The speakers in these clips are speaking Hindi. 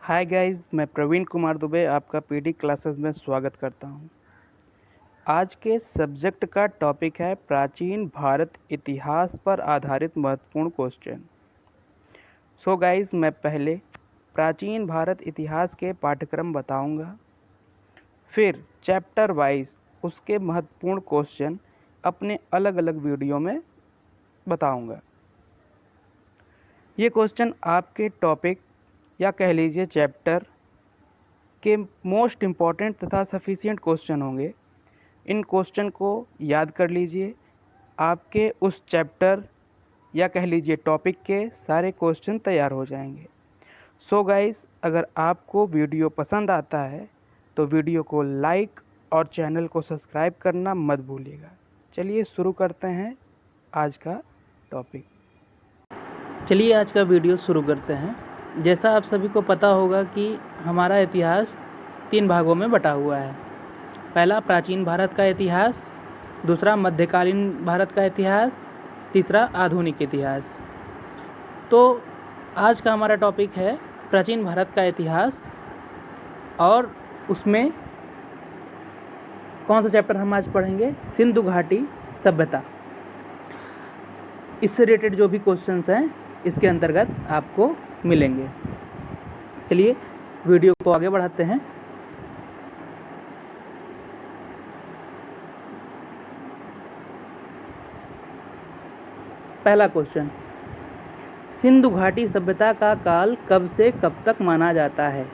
हाय गाइस, मैं प्रवीण कुमार दुबे आपका पीडी क्लासेस में स्वागत करता हूं। आज के सब्जेक्ट का टॉपिक है प्राचीन भारत इतिहास पर आधारित महत्वपूर्ण क्वेश्चन। सो गाइस, मैं पहले प्राचीन भारत इतिहास के पाठ्यक्रम बताऊंगा, फिर चैप्टर वाइज उसके महत्वपूर्ण क्वेश्चन अपने अलग अलग वीडियो में बताऊंगा। ये क्वेश्चन आपके टॉपिक या कह लीजिए चैप्टर के मोस्ट इम्पॉर्टेंट तथा सफिशिएंट क्वेश्चन होंगे। इन क्वेश्चन को याद कर लीजिए, आपके उस चैप्टर या कह लीजिए टॉपिक के सारे क्वेश्चन तैयार हो जाएंगे। सो गाइस, अगर आपको वीडियो पसंद आता है तो वीडियो को लाइक और चैनल को सब्सक्राइब करना मत भूलिएगा। चलिए शुरू करते हैं आज का टॉपिक। चलिए आज का वीडियो शुरू करते हैं। जैसा आप सभी को पता होगा कि हमारा इतिहास 3 भागों में बटा हुआ है। पहला प्राचीन भारत का इतिहास, दूसरा मध्यकालीन भारत का इतिहास, तीसरा आधुनिक इतिहास। तो आज का हमारा टॉपिक है प्राचीन भारत का इतिहास, और उसमें कौन सा चैप्टर हम आज पढ़ेंगे? सिंधु घाटी सभ्यता। इससे रिलेटेड जो भी क्वेश्चंस हैं इसके अंतर्गत आपको मिलेंगे। चलिए वीडियो को आगे बढ़ाते हैं। पहला क्वेश्चन, सिंधु घाटी सभ्यता का काल कब से कब तक माना जाता है?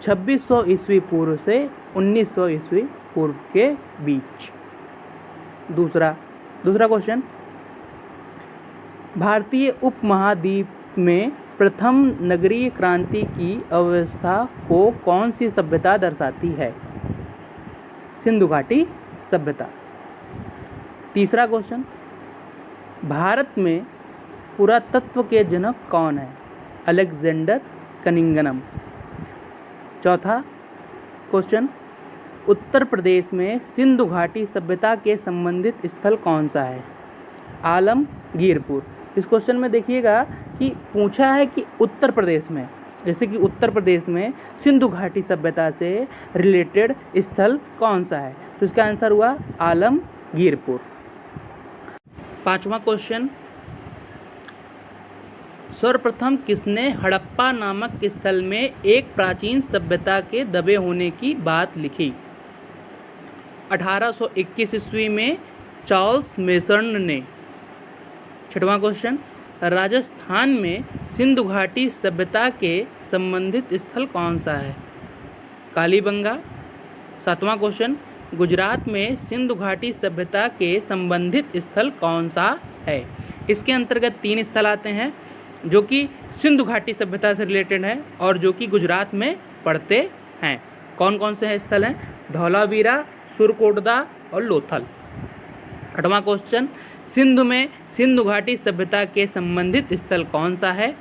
2600 ईस्वी पूर्व से 1900 ईस्वी पूर्व के बीच। दूसरा क्वेश्चन, भारतीय उपमहाद्वीप में प्रथम नगरीय क्रांति की अवस्था को कौन सी सभ्यता दर्शाती है? सिंधु घाटी सभ्यता। तीसरा क्वेश्चन, भारत में पुरातत्व के जनक कौन है? Alexander Cunningham. चौथा क्वेश्चन, उत्तर प्रदेश में सिंधु घाटी सभ्यता के संबंधित स्थल कौन सा है? आलमगीरपुर। इस क्वेश्चन में देखिएगा कि पूछा है कि उत्तर प्रदेश में, जैसे कि उत्तर प्रदेश में सिंधु घाटी सभ्यता से रिलेटेड स्थल कौन सा है, तो इसका आंसर हुआ आलमगीरपुर। पांचवा क्वेश्चन, सर्वप्रथम किसने हड़प्पा नामक स्थल में एक प्राचीन सभ्यता के दबे होने की बात लिखी? 1821 ईस्वी में चार्ल्स मेसन ने। छठवां क्वेश्चन, राजस्थान में सिंधु घाटी सभ्यता के संबंधित स्थल कौन सा है? कालीबंगा। सातवां क्वेश्चन, गुजरात में सिंधु घाटी सभ्यता के संबंधित स्थल कौन सा है? इसके अंतर्गत 3 स्थल आते हैं जो कि सिंधु घाटी सभ्यता से रिलेटेड हैं और जो कि गुजरात में पड़ते हैं। कौन कौन से स्थल हैं? धौलावीरा, सुरकोटदा और लोथल। 8वां क्वेश्चन, सिंधु में सिंधु घाटी सभ्यता के संबंधित स्थल कौन सा है?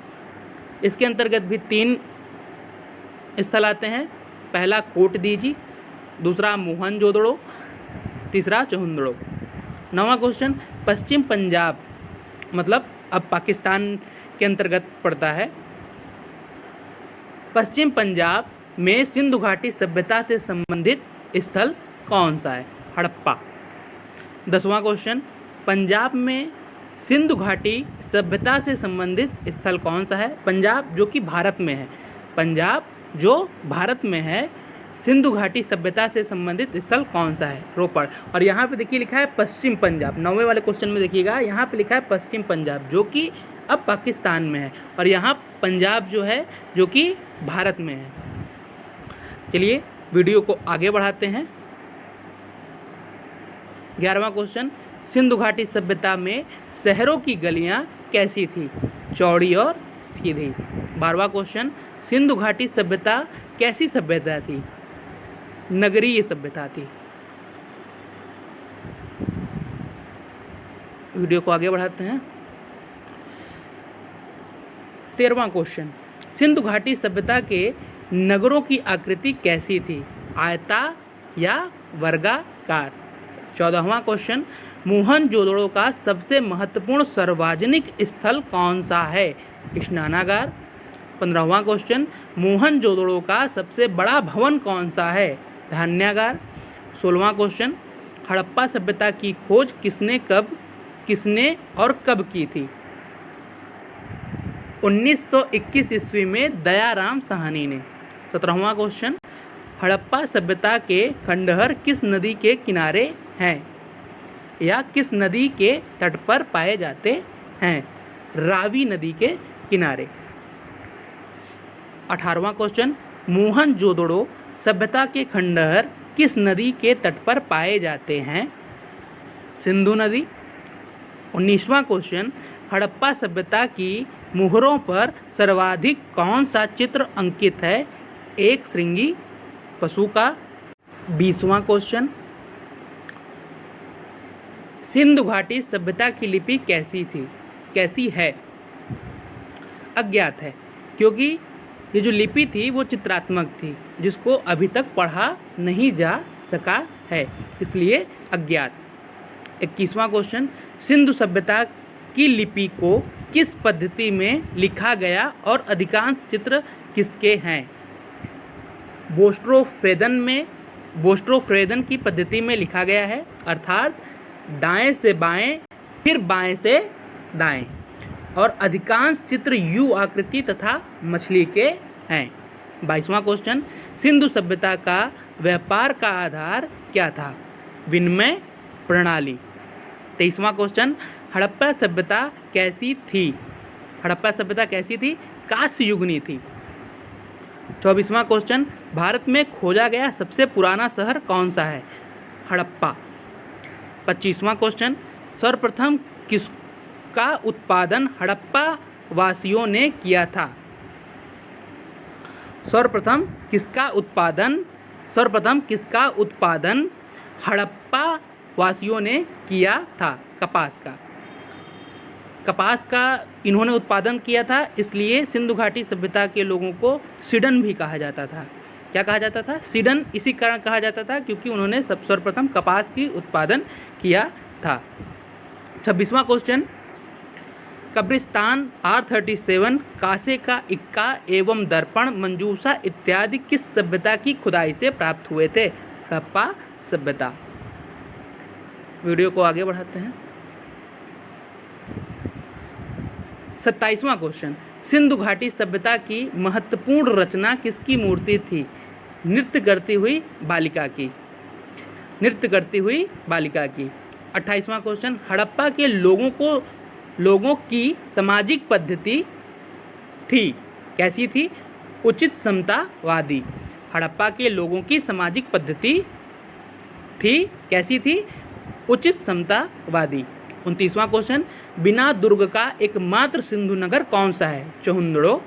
इसके अंतर्गत भी 3 स्थल आते हैं। पहला कोटदीजी, दूसरा मोहनजोदड़ो, तीसरा चहुंदड़ो। 9वां क्वेश्चन, पश्चिम पंजाब, मतलब अब पाकिस्तान के अंतर्गत पड़ता है, पश्चिम पंजाब में सिंधु घाटी सभ्यता से संबंधित स्थल कौन सा है? हड़प्पा। 10वां क्वेश्चन, पंजाब में सिंधु घाटी सभ्यता से संबंधित स्थल कौन सा है? पंजाब जो कि भारत में है, पंजाब जो भारत में है, सिंधु घाटी सभ्यता से संबंधित स्थल कौन सा है? रोपड़। और यहाँ पे देखिए लिखा है पश्चिम पंजाब। 9वें वाले क्वेश्चन में देखिएगा यहाँ पे लिखा है पश्चिम पंजाब जो कि अब पाकिस्तान में है, और यहाँ पंजाब जो है जो कि भारत में है। चलिए वीडियो को आगे बढ़ाते हैं। 11वां क्वेश्चन, सिंधु घाटी सभ्यता में शहरों की गलियां कैसी थी? चौड़ी और सीधी। 12वां क्वेश्चन, सिंधु घाटी सभ्यता कैसी सभ्यता थी? नगरीय सभ्यता थी। वीडियो को आगे बढ़ाते हैं। 13वां क्वेश्चन, सिंधु घाटी सभ्यता के नगरों की आकृति कैसी थी? आयता या वर्गाकार। 14वां क्वेश्चन, मोहनजोदड़ो का सबसे महत्वपूर्ण सार्वजनिक स्थल कौन सा है? स्नानागार। 15वां क्वेश्चन, मोहनजोदड़ो का सबसे बड़ा भवन कौन सा है? धान्यागार। 16वां क्वेश्चन, हड़प्पा सभ्यता की खोज किसने और कब की थी? 1921 ईस्वी में दयाराम साहनी ने। 17वां क्वेश्चन, हड़प्पा सभ्यता के खंडहर किस नदी के किनारे हैं या किस नदी के तट पर पाए जाते हैं? रावी नदी के किनारे। 18वां क्वेश्चन, मोहनजोदड़ो सभ्यता के खंडहर किस नदी के तट पर पाए जाते हैं? सिंधु नदी। 19वां क्वेश्चन, हड़प्पा सभ्यता की मुहरों पर सर्वाधिक कौन सा चित्र अंकित है? एक श्रृंगी पशु का। 20वां क्वेश्चन, सिंधु घाटी सभ्यता की लिपि कैसी है? अज्ञात है, क्योंकि ये जो लिपि थी वो चित्रात्मक थी, जिसको अभी तक पढ़ा नहीं जा सका है, इसलिए अज्ञात। 21वां क्वेश्चन, सिंधु सभ्यता की लिपि को किस पद्धति में लिखा गया और अधिकांश चित्र किसके हैं? बोस्ट्रोफ्रेदन की पद्धति में लिखा गया है, अर्थात दाएं से बाएं फिर बाएं से दाएं, और अधिकांश चित्र यू आकृति तथा मछली के हैं। 22वां क्वेश्चन, सिंधु सभ्यता का व्यापार का आधार क्या था? विनिमय प्रणाली। 23वां क्वेश्चन, हड़प्पा सभ्यता कैसी थी? कांस्य युगनी थी। 24वां क्वेश्चन, भारत में खोजा गया सबसे पुराना शहर कौन सा है? हड़प्पा। 25वां क्वेश्चन, सर्वप्रथम किसका उत्पादन हड़प्पा वासियों ने किया था? सर्वप्रथम किसका उत्पादन हड़प्पा वासियों ने किया था? कपास का इन्होंने उत्पादन किया था, इसलिए सिंधु घाटी सभ्यता के लोगों को सिडन भी कहा जाता था। क्या कहा जाता था? सिडन। इसी कारण कहा जाता था क्योंकि उन्होंने सर्वप्रथम कपास की उत्पादन किया था। 26वां क्वेश्चन, कब्रिस्तान, R37, कांसे का इक्का एवं दर्पण, मंजूषा इत्यादि किस सभ्यता की खुदाई से प्राप्त हुए थे? हड़प्पा सभ्यता। वीडियो को आगे बढ़ाते हैं। 27वां क्वेश्चन, सिंधु घाटी सभ्यता की महत्वपूर्ण रचना किसकी मूर्ति थी? नृत्य करती हुई बालिका की। 28वां क्वेश्चन, हड़प्पा के लोगों की सामाजिक पद्धति थी कैसी थी? उचित समतावादी। हड़प्पा के लोगों की सामाजिक पद्धति थी कैसी थी? उचित समतावादी। 29वां क्वेश्चन, बिना दुर्ग का एकमात्र सिंधु नगर कौन सा है? चहुंदड़ो।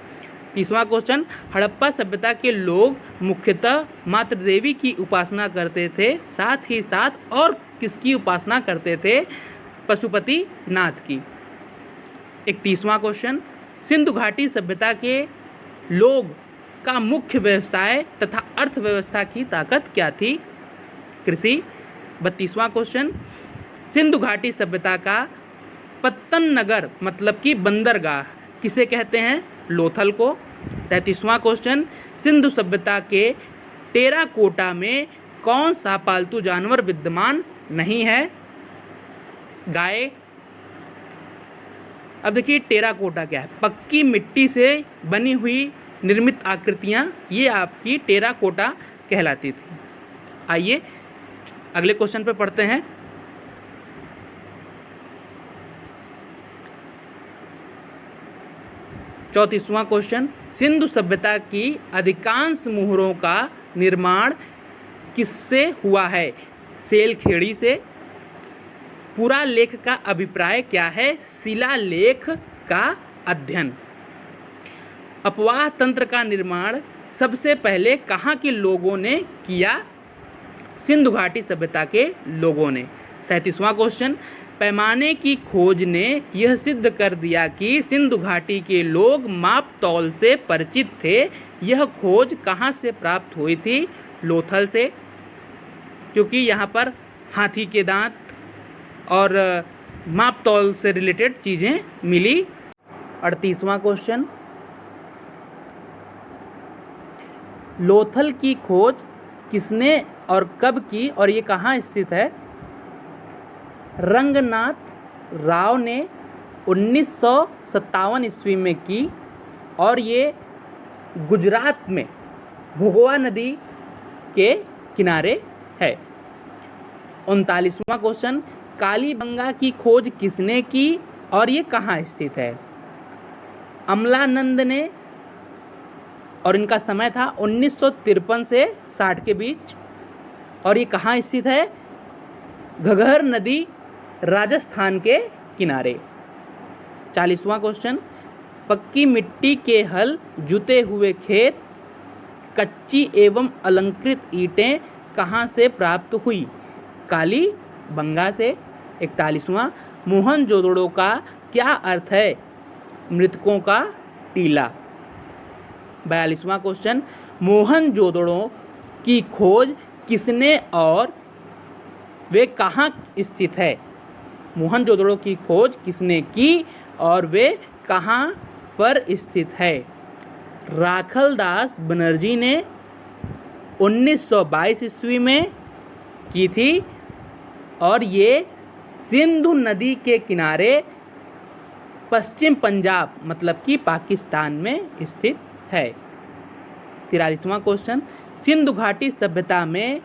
30वां क्वेश्चन, हड़प्पा सभ्यता के लोग मुख्यतः मातृ देवी की उपासना करते थे, साथ ही साथ और किसकी उपासना करते थे? पशुपति नाथ की। 31वां क्वेश्चन, सिंधु घाटी सभ्यता के लोग का मुख्य व्यवसाय तथा अर्थव्यवस्था की ताकत क्या थी? कृषि। 32वां क्वेश्चन, सिंधु घाटी सभ्यता का पत्तन नगर मतलब कि बंदरगाह किसे कहते हैं? लोथल को। 33वां क्वेश्चन, सिंधु सभ्यता के टेराकोटा में कौन सा पालतू जानवर विद्यमान नहीं है? गाय। अब देखिए टेराकोटा क्या है? पक्की मिट्टी से बनी हुई निर्मित आकृतियाँ, ये आपकी टेराकोटा कहलाती थी। आइए अगले क्वेश्चन पे पढ़ते हैं। चौंतीसवां क्वेश्चन, सिंधु सभ्यता की अधिकांश मुहरों का निर्माण किससे हुआ है? सेलखेड़ी से। पुरालेख का अभिप्राय क्या है? शिलालेख का अध्ययन। अपवाह तंत्र का निर्माण सबसे पहले कहाँ के लोगों ने किया? सिंधु घाटी सभ्यता के लोगों ने। 37वां क्वेश्चन, पैमाने की खोज ने यह सिद्ध कर दिया कि सिंधु घाटी के लोग माप तौल से परिचित थे। यह खोज कहाँ से प्राप्त हुई थी? लोथल से, क्योंकि यहाँ पर हाथी के दांत और माप तौल से रिलेटेड चीज़ें मिली। 38वां क्वेश्चन, लोथल की खोज किसने और कब की और ये कहाँ स्थित है? रंगनाथ राव ने 1957 ईस्वी में की और ये गुजरात में भोगवा नदी के किनारे है। 39वां क्वेश्चन, कालीबंगा की खोज किसने की और ये कहाँ स्थित है? अमलानंद ने, और इनका समय था 1953 से 60 के बीच, और ये कहाँ स्थित है? घग्गर नदी, राजस्थान के किनारे। 40वां क्वेश्चन, पक्की मिट्टी के हल, जुते हुए खेत, कच्ची एवं अलंकृत ईंटें कहाँ से प्राप्त हुई? कालीबंगा से। 41वां, मोहनजोदड़ो का क्या अर्थ है? मृतकों का टीला। 42वां क्वेश्चन, मोहनजोदड़ो की खोज किसने और वे कहाँ स्थित है? मोहनजोदड़ो की खोज किसने की और वे कहाँ पर स्थित है? राखलदास बनर्जी ने 1922 ईस्वी में की थी और ये सिंधु नदी के किनारे पश्चिम पंजाब मतलब कि पाकिस्तान में स्थित है। 43वां क्वेश्चन, सिंधु घाटी सभ्यता में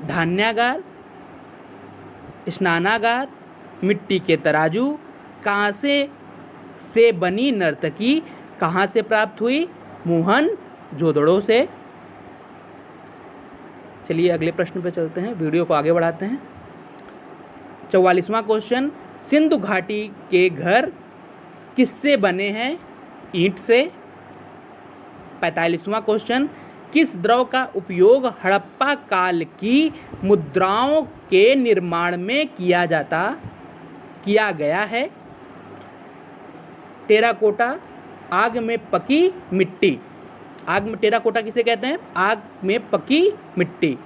धान्यागार, स्नानागार, मिट्टी के तराजू, कांसे से बनी नर्तकी कहाँ से प्राप्त हुई? मोहनजोदड़ो से। चलिए अगले प्रश्न पे चलते हैं, वीडियो को आगे बढ़ाते हैं। 44वां क्वेश्चन, सिंधु घाटी के घर किससे बने हैं? ईंट से। 45वां क्वेश्चन, किस द्रव का उपयोग हड़प्पा काल की मुद्राओं के निर्माण में किया गया है? टेराकोटा, आग में पकी मिट्टी। आग में टेराकोटा किसे कहते हैं? आग में पकी मिट्टी।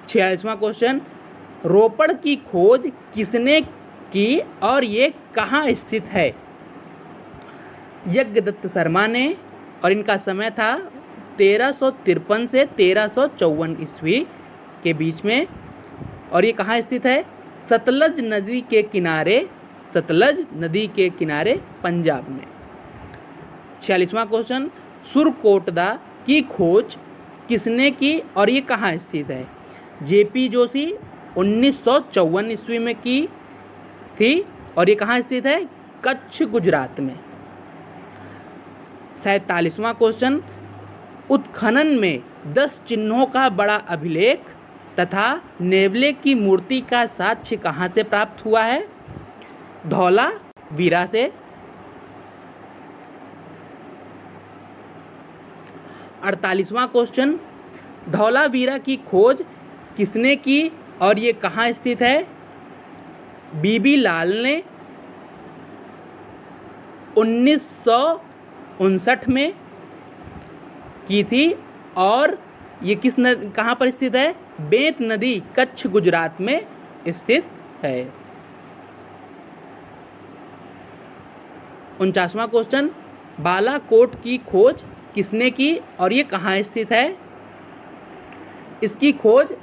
46वां क्वेश्चन, रोपड़ की खोज किसने की और ये कहाँ स्थित है? यज्ञदत्त शर्मा ने, और इनका समय था 1353 से 1354 ईस्वी के बीच में, और ये कहाँ स्थित है? सतलज नदी के किनारे, सतलज नदी के किनारे पंजाब में। 46वां क्वेश्चन, सुरकोटदा की खोज किसने की और ये कहाँ स्थित है? जेपी जोशी 1954 ईस्वी में की थी और ये कहाँ स्थित है? कच्छ, गुजरात में। 47वां क्वेश्चन, उत्खनन में 10 चिन्हों का बड़ा अभिलेख तथा नेवले की मूर्ति का साक्ष्य कहाँ से प्राप्त हुआ है? धौलावीरा से। 48वां क्वेश्चन, धौलावीरा की खोज किसने की और ये कहाँ स्थित है? बीबी लाल ने 1959 में की थी और ये कहाँ पर स्थित है? बेत नदी, कच्छ, गुजरात में स्थित है। 49वां क्वेश्चन, बालाकोट की खोज किसने की और ये कहाँ स्थित है? इसकी खोज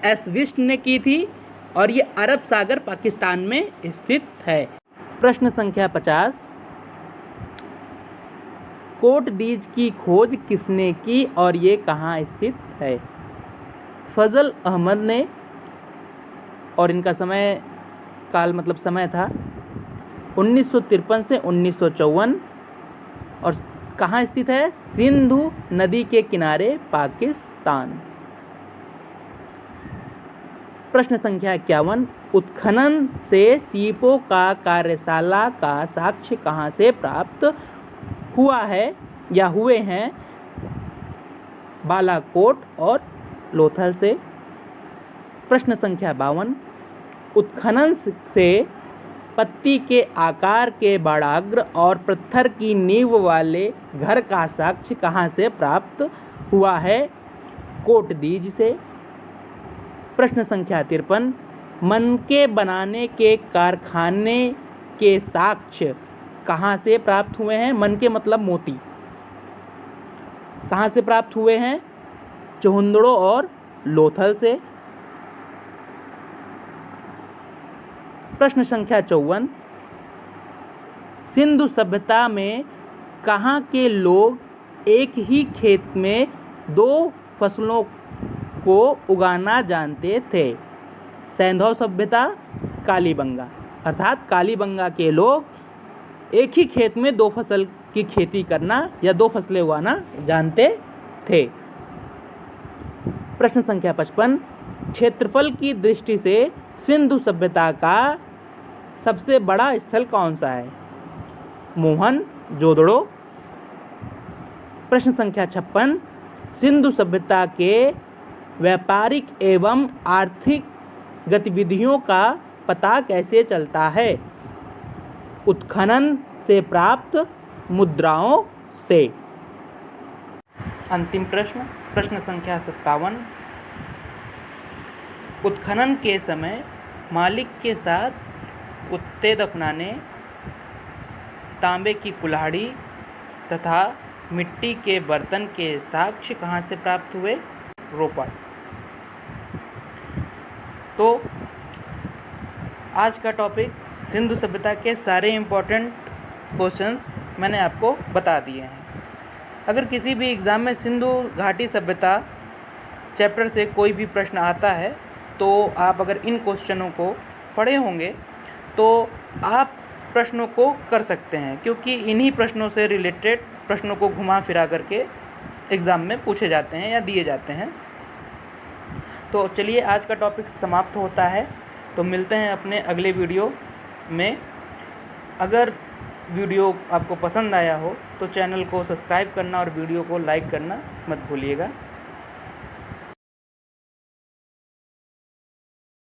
एस्विस्ट ने की थी और ये अरब सागर, पाकिस्तान में स्थित है। प्रश्न संख्या 50, कोटदीज की खोज किसने की और ये कहाँ स्थित है? फजल अहमद ने, और इनका समय काल मतलब समय था 1953 से 1954, और कहाँ स्थित है? सिंधु नदी के किनारे, पाकिस्तान। प्रश्न संख्या 51, उत्खनन से सीपों का कार्यशाला का साक्ष्य कहाँ से प्राप्त हुआ है या हुए हैं? बालाकोट और लोथल से। प्रश्न संख्या 52, उत्खनन से पत्ती के आकार के बाड़ाग्र और पत्थर की नींव वाले घर का साक्ष्य कहाँ से प्राप्त हुआ है? कोटदीज से। प्रश्न संख्या 53, मनके बनाने के कारखाने के साक्ष्य कहाँ से प्राप्त हुए हैं? मनके मतलब मोती। कहाँ से प्राप्त हुए हैं? चुहंदड़ों और लोथल से। प्रश्न संख्या 54, सिंधु सभ्यता में कहाँ के लोग एक ही खेत में 2 फसलों को उगाना जानते थे? सैंधव सभ्यता, कालीबंगा। अर्थात कालीबंगा के लोग एक ही खेत में 2 फसल की खेती करना या 2 फसलें उगाना जानते थे। प्रश्न संख्या 55, क्षेत्रफल की दृष्टि से सिंधु सभ्यता का सबसे बड़ा स्थल कौन सा है? मोहनजोदड़ो। प्रश्न संख्या 56, सिंधु सभ्यता के व्यापारिक एवं आर्थिक गतिविधियों का पता कैसे चलता है? उत्खनन से प्राप्त मुद्राओं से। अंतिम प्रश्न, प्रश्न संख्या 57, उत्खनन के समय मालिक के साथ कुत्ते दफनाने, तांबे की कुल्हाड़ी तथा मिट्टी के बर्तन के साक्ष्य कहाँ से प्राप्त हुए? रोपड़। तो आज का टॉपिक सिंधु सभ्यता के सारे इम्पोर्टेंट क्वेश्चंस मैंने आपको बता दिए हैं। अगर किसी भी एग्ज़ाम में सिंधु घाटी सभ्यता चैप्टर से कोई भी प्रश्न आता है तो आप अगर इन क्वेश्चनों को पढ़े होंगे तो आप प्रश्नों को कर सकते हैं, क्योंकि इन्हीं प्रश्नों से रिलेटेड प्रश्नों को घुमा फिरा करके एग्ज़ाम में पूछे जाते हैं या दिए जाते हैं। तो चलिए आज का टॉपिक समाप्त होता है, तो मिलते हैं अपने अगले वीडियो में। अगर वीडियो आपको पसंद आया हो तो चैनल को सब्सक्राइब करना और वीडियो को लाइक करना मत भूलिएगा।